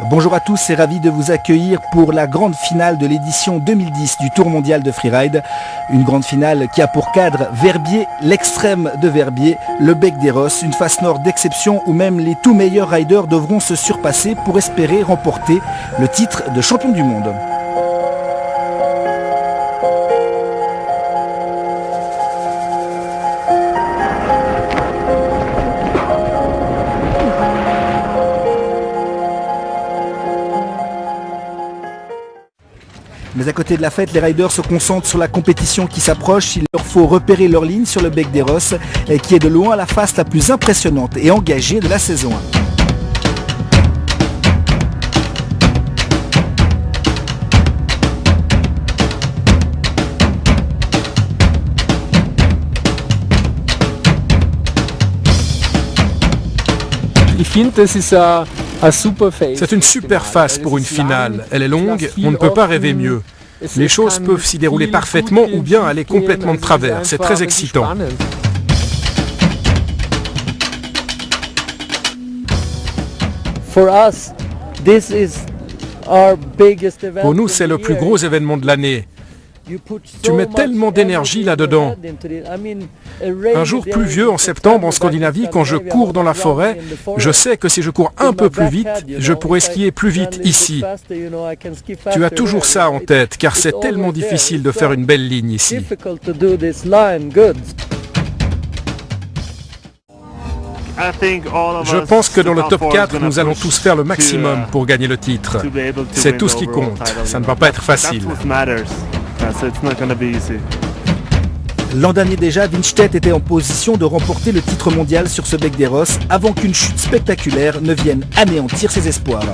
Bonjour à tous et ravi de vous accueillir pour la grande finale de l'édition 2010 du Tour mondial de freeride. Une grande finale qui a pour cadre Verbier, l'extrême de Verbier, le Bec d'Héros, une face nord d'exception où même les tout meilleurs riders devront se surpasser pour espérer remporter le titre de champion du monde. Mais à côté de la fête, les riders se concentrent sur la compétition qui s'approche. Il leur faut repérer leur ligne sur le Bec d'Héros, qui est de loin la face la plus impressionnante et engagée de la saison 1. C'est une super face pour une finale. Elle est longue, on ne peut pas rêver mieux. Les choses peuvent s'y dérouler parfaitement ou bien aller complètement de travers. C'est très excitant. Pour nous, c'est le plus gros événement de l'année. Tu mets tellement d'énergie là-dedans. Un jour pluvieux en septembre en Scandinavie, quand je cours dans la forêt, je sais que si je cours un peu plus vite, je pourrais skier plus vite ici. Tu as toujours ça en tête, car c'est tellement difficile de faire une belle ligne ici. Je pense que dans le top 4, nous allons tous faire le maximum pour gagner le titre. C'est tout ce qui compte. Ça ne va pas être facile. L'an dernier déjà, Winstedt était en position de remporter le titre mondial sur ce Bec d'Héros avant qu'une chute spectaculaire ne vienne anéantir ses espoirs.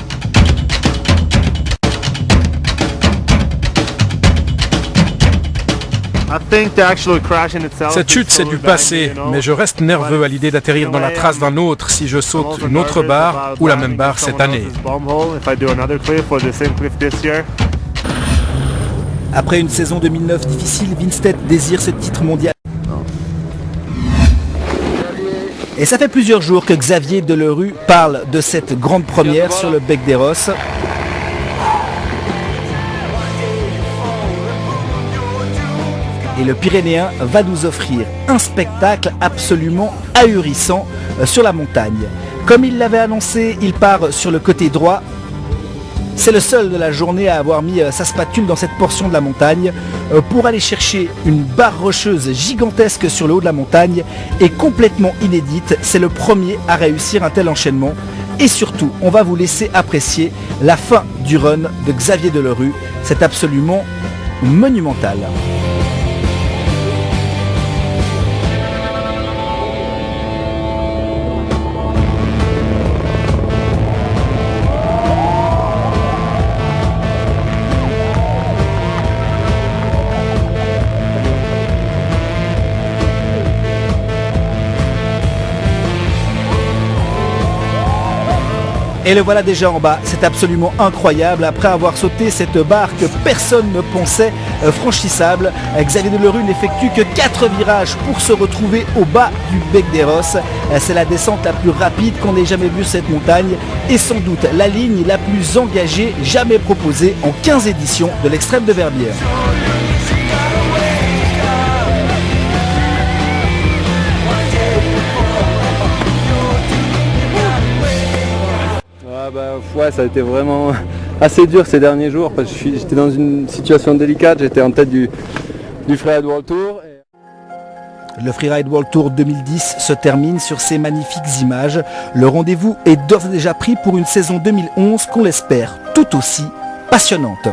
Cette chute, c'est du passé, mais je reste nerveux à l'idée d'atterrir dans la trace d'un autre si je saute une autre barre ou la même barre cette année. Après une saison 2009 difficile, Winstedt désire ce titre mondial. Et ça fait plusieurs jours que Xavier Delerue parle de cette grande première sur le Bec d'Héros. Et le Pyrénéen va nous offrir un spectacle absolument ahurissant sur la montagne. Comme il l'avait annoncé, il part sur le côté droit. C'est le seul de la journée à avoir mis sa spatule dans cette portion de la montagne pour aller chercher une barre rocheuse gigantesque sur le haut de la montagne et complètement inédite. C'est le premier à réussir un tel enchaînement. Et surtout, on va vous laisser apprécier la fin du run de Xavier Delerue. C'est absolument monumental. Et le voilà déjà en bas, c'est absolument incroyable. Après avoir sauté cette barre que personne ne pensait franchissable, Xavier Delerue n'effectue que 4 virages pour se retrouver au bas du Bec d'Héros. C'est la descente la plus rapide qu'on ait jamais vue cette montagne et sans doute la ligne la plus engagée jamais proposée en 15 éditions de l'extrême de Verbier. Ça a été vraiment assez dur ces derniers jours parce que j'étais dans une situation délicate, j'étais en tête du Freeride World Tour. Le Freeride World Tour 2010 se termine sur ces magnifiques images. Le rendez-vous est d'ores et déjà pris pour une saison 2011 qu'on l'espère tout aussi passionnante.